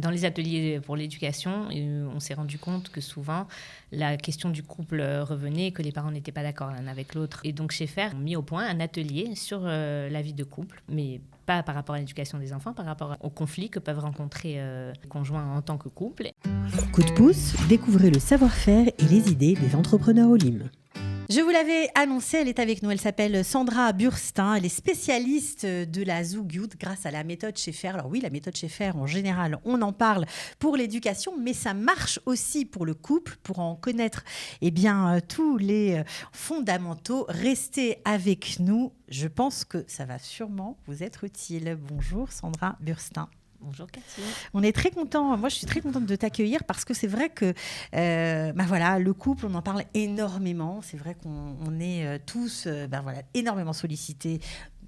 Dans les ateliers pour l'éducation, on s'est rendu compte que souvent, la question du couple revenait, que les parents n'étaient pas d'accord l'un avec l'autre. Et donc, chez FAIR, on a mis au point un atelier sur la vie de couple, mais pas par rapport à l'éducation des enfants, par rapport aux conflits que peuvent rencontrer les conjoints en tant que couple. Coup de pouce, découvrez le savoir-faire et les idées des entrepreneurs au LIM. Je vous l'avais annoncé, elle est avec nous. Elle s'appelle Sandra Burstin. Elle est spécialiste de la Zougoud grâce à la méthode Schaeffer. Alors oui, la méthode Schaeffer, en général, on en parle pour l'éducation, mais ça marche aussi pour le couple, pour en connaître tous les fondamentaux. Restez avec nous. Je pense que ça va sûrement vous être utile. Bonjour Sandra Burstin. Bonjour Cathy. On est très contents. Moi, je suis très contente de t'accueillir parce que c'est vrai que le couple, on en parle énormément. C'est vrai qu'on est tous énormément sollicités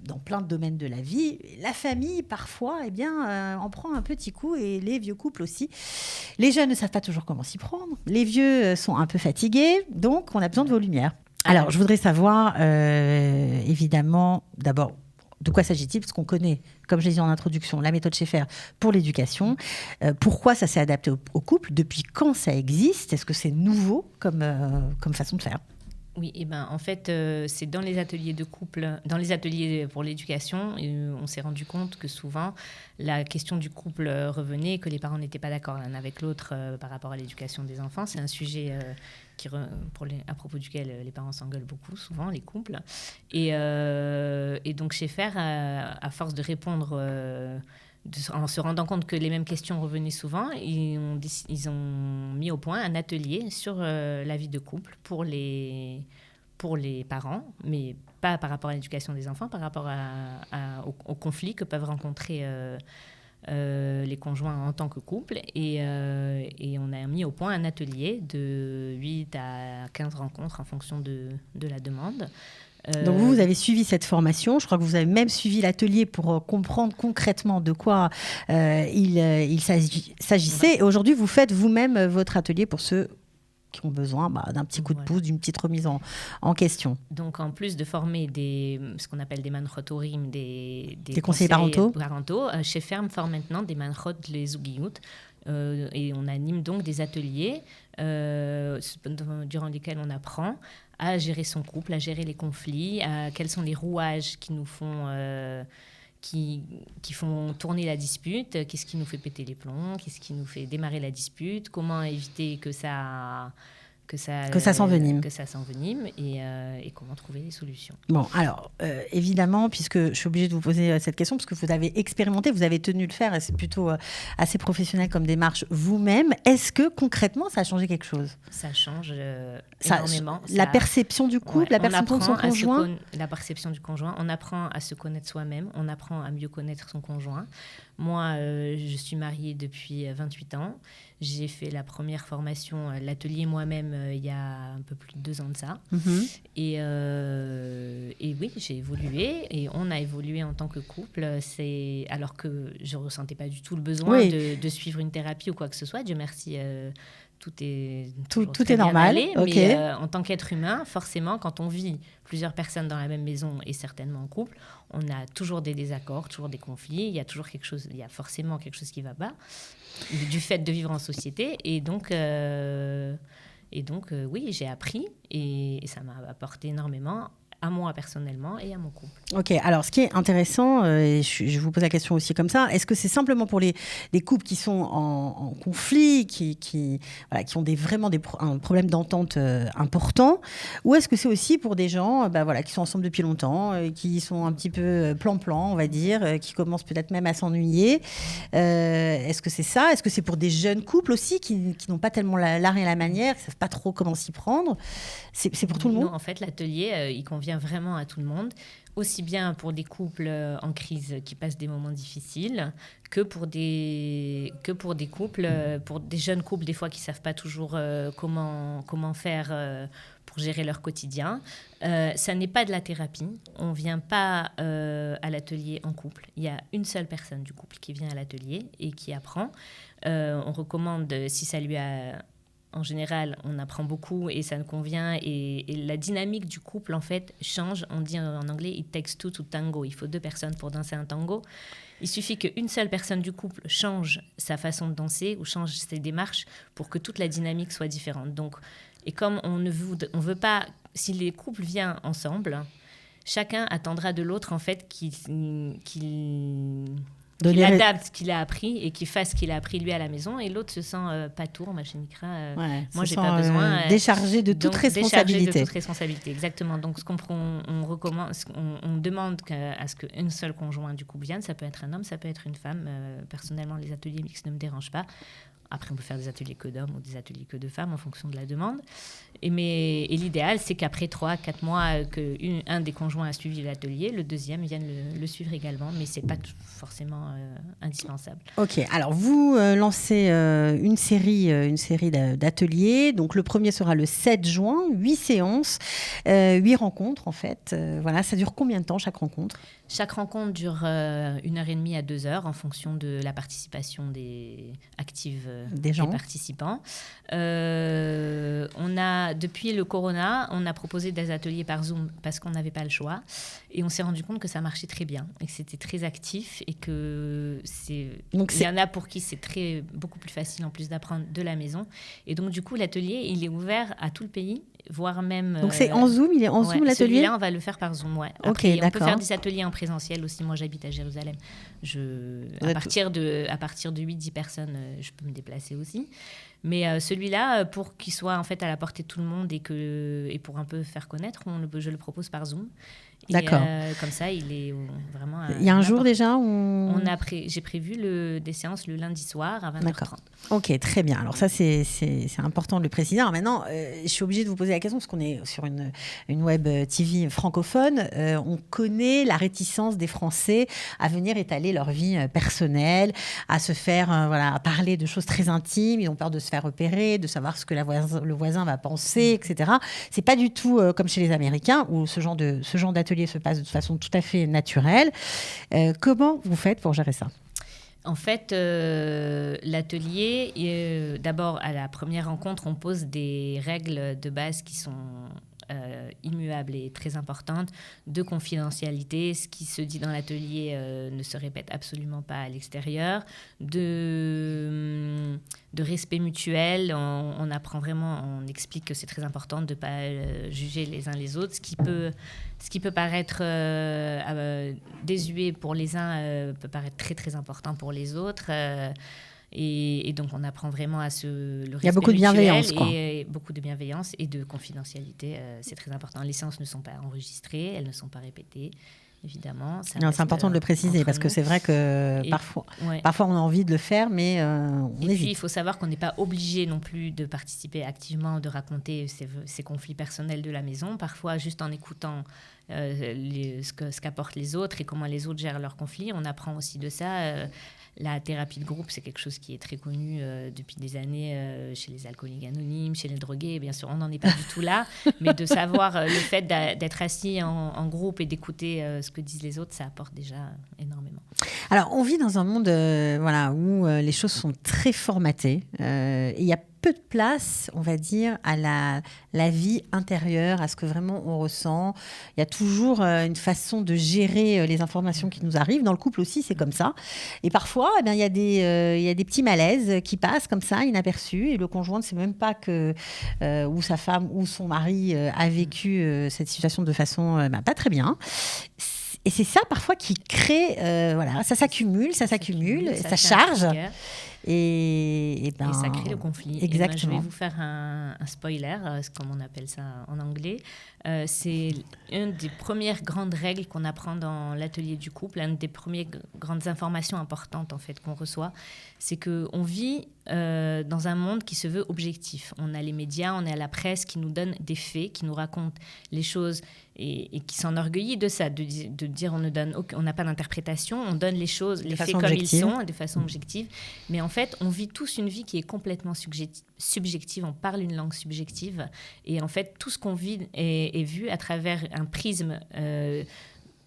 dans plein de domaines de la vie. La famille, parfois, en prend un petit coup, et les vieux couples aussi. Les jeunes ne savent pas toujours comment s'y prendre. Les vieux sont un peu fatigués, donc on a besoin de vos lumières. Alors, je voudrais savoir, évidemment, d'abord, de quoi s'agit-il? Parce qu'on connaît, comme je l'ai dit en introduction, la méthode Schaeffer pour l'éducation. Pourquoi ça s'est adapté au couple? Depuis quand ça existe? Est-ce que c'est nouveau comme façon de faire? Oui, en fait, c'est dans les ateliers de couple, dans les ateliers pour l'éducation, on s'est rendu compte que souvent, la question du couple revenait, que les parents n'étaient pas d'accord l'un avec l'autre par rapport à l'éducation des enfants. C'est un sujet à propos duquel les parents s'engueulent beaucoup, souvent, les couples. Et donc, chez FAIR, à force de répondre... en se rendant compte que les mêmes questions revenaient souvent, ils ont mis au point un atelier sur la vie de couple pour les parents, mais pas par rapport à l'éducation des enfants, par rapport aux conflits que peuvent rencontrer les conjoints en tant que couple. Et on a mis au point un atelier de 8 à 15 rencontres en fonction de la demande. Donc vous avez suivi cette formation, je crois que vous avez même suivi l'atelier pour comprendre concrètement de quoi il s'agissait. Ouais. Et aujourd'hui, vous faites vous-même votre atelier pour ceux qui ont besoin d'un petit coup de pouce, d'une petite remise en question. Donc en plus de former ce qu'on appelle des manchotorim, des conseillers parentaux, chez Ferme forme maintenant des manchot les zougiout. Et on anime donc des ateliers durant lesquels on apprend à gérer son couple, à gérer les conflits, quels sont les rouages qui nous font, qui font tourner la dispute, qu'est-ce qui nous fait péter les plombs, qu'est-ce qui nous fait démarrer la dispute, comment éviter que ça s'envenime. Et comment trouver des solutions. Bon, alors, évidemment, puisque je suis obligée de vous poser cette question, parce que vous avez expérimenté, vous avez tenu le faire, et c'est plutôt assez professionnel comme démarche vous-même. Est-ce que, concrètement, ça a changé quelque chose? Ça change énormément. La perception du couple, la perception de son conjoint? La perception du conjoint. On apprend à se connaître soi-même, on apprend à mieux connaître son conjoint. Moi, je suis mariée depuis 28 ans. J'ai fait la première formation, l'atelier moi-même, il y a un peu plus de 2 ans de ça. Mm-hmm. Et oui, j'ai évolué et on a évolué en tant que couple. Alors que je ne ressentais pas du tout le besoin de suivre une thérapie ou quoi que ce soit. Dieu merci, tout est normal. Allé, okay. Mais en tant qu'être humain, forcément, quand on vit plusieurs personnes dans la même maison et certainement en couple, on a toujours des désaccords, toujours des conflits. Il y a forcément quelque chose qui ne va pas du fait de vivre en société. Et donc, oui, j'ai appris et ça m'a apporté énormément à moi personnellement et à mon couple. Ok, alors ce qui est intéressant, et je vous pose la question aussi comme ça, est-ce que c'est simplement pour les couples qui sont en conflit, qui ont vraiment un problème d'entente important, ou est-ce que c'est aussi pour des gens qui sont ensemble depuis longtemps, qui sont un petit peu plan-plan, on va dire, qui commencent peut-être même à s'ennuyer? Est-ce que c'est ça? Est-ce que c'est pour des jeunes couples aussi qui n'ont pas tellement l'art et la manière, qui ne savent pas trop comment s'y prendre? C'est pour tout le monde? Non, en fait, l'atelier, il convient vraiment à tout le monde, aussi bien pour des couples en crise qui passent des moments difficiles que pour des couples, pour des jeunes couples des fois qui ne savent pas toujours comment faire pour gérer leur quotidien. Ça n'est pas de la thérapie. On ne vient pas à l'atelier en couple. Il y a une seule personne du couple qui vient à l'atelier et qui apprend. On recommande, si ça lui a en général, on apprend beaucoup et ça nous convient. Et la dynamique du couple, en fait, change. On dit en anglais, it takes two to tango. Il faut 2 personnes pour danser un tango. Il suffit qu'une seule personne du couple change sa façon de danser ou change ses démarches pour que toute la dynamique soit différente. Donc, et comme on veut pas, si les couples viennent ensemble, chacun attendra de l'autre, en fait, qu'il adapte ce qu'il a appris et qu'il fasse ce qu'il a appris lui à la maison, et l'autre se sent pas tour, ma chénicra. Moi, j'ai pas besoin. Déchargé de toute responsabilité. Déchargé de toute responsabilité, exactement. Donc, on recommande, on demande à ce qu'un seul conjoint du couple vienne. Ça peut être un homme, ça peut être une femme. Personnellement, les ateliers mixtes ne me dérangent pas. Après, on peut faire des ateliers que d'hommes ou des ateliers que de femmes en fonction de la demande. Et l'idéal, c'est qu'après 3-4 mois, un des conjoints a suivi l'atelier, le deuxième vienne le suivre également, mais ce n'est pas forcément indispensable. Ok, alors vous lancez une série d'ateliers. Donc le premier sera le 7 juin, 8 séances, 8 rencontres en fait. Voilà, ça dure combien de temps chaque rencontre ? Chaque rencontre dure 1h30 à 2 heures en fonction de la participation active des participants. Depuis le corona, on a proposé des ateliers par Zoom parce qu'on n'avait pas le choix. Et on s'est rendu compte que ça marchait très bien et que c'était très actif et que il y en a pour qui c'est beaucoup plus facile en plus d'apprendre de la maison. Et donc, du coup, l'atelier, il est ouvert à tout le pays, voire même... Donc, c'est en Zoom, il est en Zoom l'atelier ? Celui-là, on va le faire par Zoom, ouais. Après, on peut faire des ateliers en présentiel aussi. Moi, j'habite à Jérusalem. À partir de 8-10 personnes, je peux me déplacer aussi. Mais celui-là, pour qu'il soit en fait à la portée de tout le monde et pour un peu faire connaître, je le propose par Zoom. D'accord. Comme ça, il est vraiment... Il y a un jour déjà où... J'ai prévu des séances le lundi soir à 20h30. D'accord. Ok, très bien. Alors ça, c'est important de le préciser. Alors maintenant, je suis obligée de vous poser la question parce qu'on est sur une web TV francophone. On connaît la réticence des Français à venir étaler leur vie personnelle, à se faire, à parler de choses très intimes. Ils ont peur de se faire repérer, de savoir ce que le voisin va penser, etc. C'est pas du tout comme chez les Américains où ce genre d'atelier se passe de façon tout à fait naturelle. Comment vous faites pour gérer ça ? En fait, l'atelier, d'abord, à la première rencontre, on pose des règles de base qui sont immuables et très importantes, de confidentialité. Ce qui se dit dans l'atelier ne se répète absolument pas à l'extérieur, de respect mutuel. On apprend vraiment, on explique que c'est très important de ne pas juger les uns les autres. Ce qui peut paraître désuet pour les uns peut paraître très très important pour les autres. Et donc, on apprend vraiment à le respect. Il y a beaucoup de bienveillance, quoi. Et beaucoup de bienveillance et de confidentialité. C'est très important. Les séances ne sont pas enregistrées, elles ne sont pas répétées, évidemment. C'est important de le préciser parce que c'est vrai que parfois, on a envie de le faire, mais on hésite. Et puis, il faut savoir qu'on n'est pas obligé non plus de participer activement, de raconter ses conflits personnels de la maison. Parfois, juste en écoutant ce qu'apportent les autres et comment les autres gèrent leurs conflits, on apprend aussi de ça. La thérapie de groupe, c'est quelque chose qui est très connu depuis des années chez les alcooliques anonymes, chez les drogués. Bien sûr, on n'en est pas du tout là, mais de savoir le fait d'être assis en groupe et d'écouter ce que disent les autres, ça apporte déjà énormément. Alors, on vit dans un monde où les choses sont très formatées. Et il y a peu de place, on va dire, à la vie intérieure, à ce que vraiment on ressent. Il y a toujours une façon de gérer les informations qui nous arrivent. Dans le couple aussi, c'est comme ça. Et parfois, il y a des petits malaises qui passent comme ça, inaperçus. Et le conjoint ne sait même pas ou sa femme ou son mari a vécu cette situation de façon pas très bien. Et c'est ça parfois qui crée, ça s'accumule, ça charge. Et ça crée le conflit. Exactement. Je vais vous faire un spoiler, comme on appelle ça en anglais. C'est une des premières grandes règles qu'on apprend dans l'atelier du couple, une des premières grandes informations importantes en fait qu'on reçoit, c'est qu'on vit dans un monde qui se veut objectif. On a les médias, on a la presse qui nous donne des faits, qui nous raconte les choses et qui s'enorgueillit de ça, de dire on n'a pas d'interprétation, on donne les choses, les faits comme ils sont, de façon objective. Mais en fait, on vit tous une vie qui est complètement subjective, on parle une langue subjective et en fait, tout ce qu'on vit est vu à travers un prisme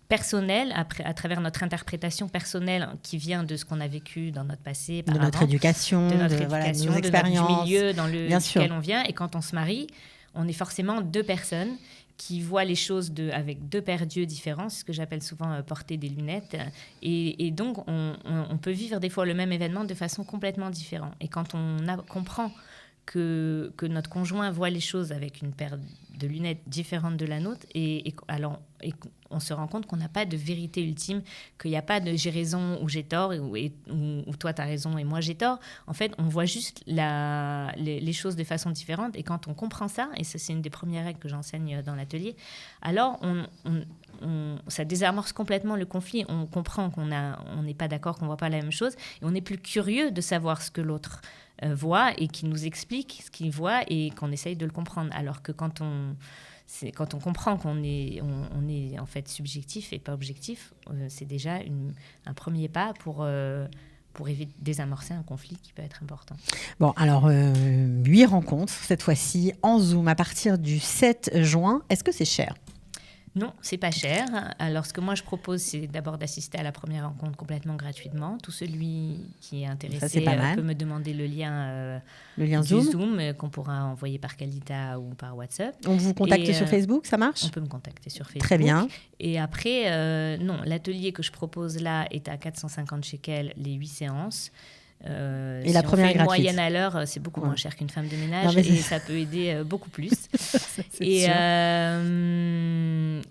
personnelle, à travers notre interprétation personnelle qui vient de ce qu'on a vécu dans notre passé, de notre éducation, de nos expériences, du milieu duquel on vient. Et quand on se marie, on est forcément deux personnes qui voient les choses avec deux paires d'yeux différents, c'est ce que j'appelle souvent porter des lunettes. Et donc, on peut vivre des fois le même événement de façon complètement différente. Et quand on comprend que notre conjoint voit les choses avec une paire de lunettes différentes de la nôtre, et on se rend compte qu'on n'a pas de vérité ultime, qu'il n'y a pas de j'ai raison ou j'ai tort, ou toi tu as raison et moi j'ai tort. En fait, on voit juste les choses de façon différente, et quand on comprend ça, et ça c'est une des premières règles que j'enseigne dans l'atelier, alors ça désamorce complètement le conflit. On comprend qu'on n'est pas d'accord, qu'on ne voit pas la même chose, et on est plus curieux de savoir ce que l'autre voit et qui nous explique ce qu'il voit et qu'on essaye de le comprendre. Alors que quand on comprend qu'on est en fait subjectif et pas objectif, c'est déjà un premier pas pour éviter désamorcer un conflit qui peut être important. Bon, alors 8 rencontres cette fois-ci en Zoom à partir du 7 juin. Est-ce que c'est cher ? Non, c'est pas cher. Alors, ce que moi je propose, c'est d'abord d'assister à la première rencontre complètement gratuitement. Tout celui qui est intéressé peut me demander le lien du Zoom qu'on pourra envoyer par Kalita ou par WhatsApp. On vous contacte sur Facebook, ça marche ? On peut me contacter sur Facebook. Très bien. Et après, non, l'atelier que je propose là est à 450 shekels les 8 séances. Et la première gratuite. Moyenne à l'heure, c'est beaucoup moins cher qu'une femme de ménage, et ça peut aider beaucoup plus. Et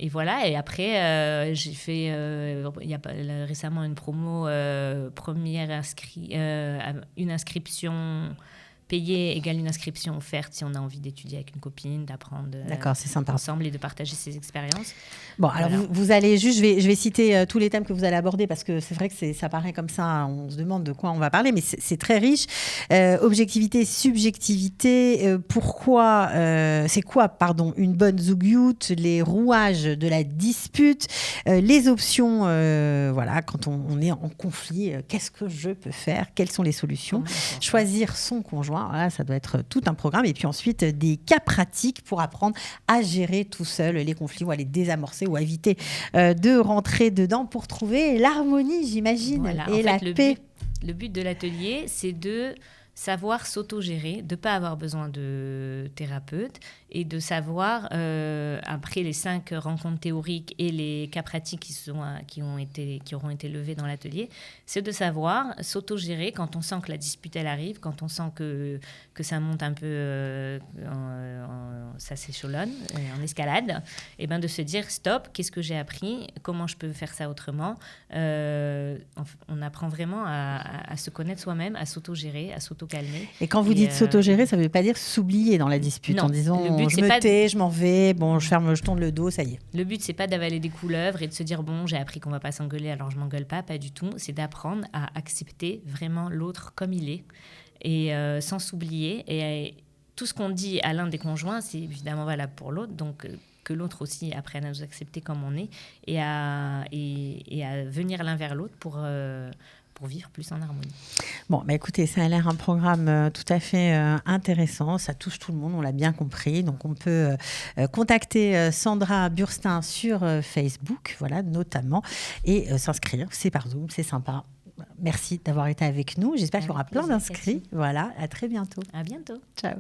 voilà. Et après, j'ai fait il y a récemment une promo une inscription payée égale une inscription offerte si on a envie d'étudier avec une copine, d'apprendre c'est sympa. ensemble et de partager ses expériences. Bon, alors vous allez juste, je vais citer tous les thèmes que vous allez aborder, parce que c'est vrai que ça paraît comme ça, on se demande de quoi on va parler, mais c'est très riche. Objectivité, subjectivité, c'est quoi une bonne zougiout, les rouages de la dispute, les options, quand on est en conflit, qu'est-ce que je peux faire, quelles sont les solutions, choisir son conjoint. Voilà, ça doit être tout un programme. Et puis ensuite, des cas pratiques pour apprendre à gérer tout seul les conflits ou à les désamorcer ou à éviter de rentrer dedans pour trouver l'harmonie, j'imagine, et la paix. Le but de l'atelier, c'est de savoir s'auto-gérer, de ne pas avoir besoin de thérapeute, et de savoir, après les 5 rencontres théoriques et les cas pratiques qui auront été levés dans l'atelier, c'est de savoir s'auto-gérer quand on sent que la dispute elle arrive, quand on sent que ça monte un peu, ça s'échelonne en escalade, et ben de se dire stop, qu'est-ce que j'ai appris, comment je peux faire ça autrement. On apprend vraiment à se connaître soi-même, à s'auto-gérer, à s'auto-calmer. Et quand vous dites s'auto-gérer, ça ne veut pas dire s'oublier dans la dispute, non, en disant je m'en vais, je tourne le dos, ça y est. Le but, c'est pas d'avaler des couleuvres et de se dire j'ai appris qu'on va pas s'engueuler, alors je m'engueule pas du tout. C'est d'apprendre à accepter vraiment l'autre comme il est, et sans s'oublier. Et tout ce qu'on dit à l'un des conjoints, c'est évidemment valable pour l'autre, donc que l'autre aussi apprenne à nous accepter comme on est, et à venir l'un vers l'autre pour vivre plus en harmonie. Bon, écoutez, ça a l'air un programme tout à fait intéressant. Ça touche tout le monde, on l'a bien compris. Donc, on peut contacter Sandra Burstin sur Facebook, notamment, et s'inscrire. C'est par Zoom, c'est sympa. Merci d'avoir été avec nous. J'espère qu'il y aura plein d'inscrits. Voilà, à très bientôt. À bientôt. Ciao.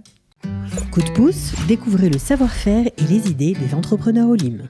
Coup de pouce, découvrez le savoir-faire et les idées des entrepreneurs Olim.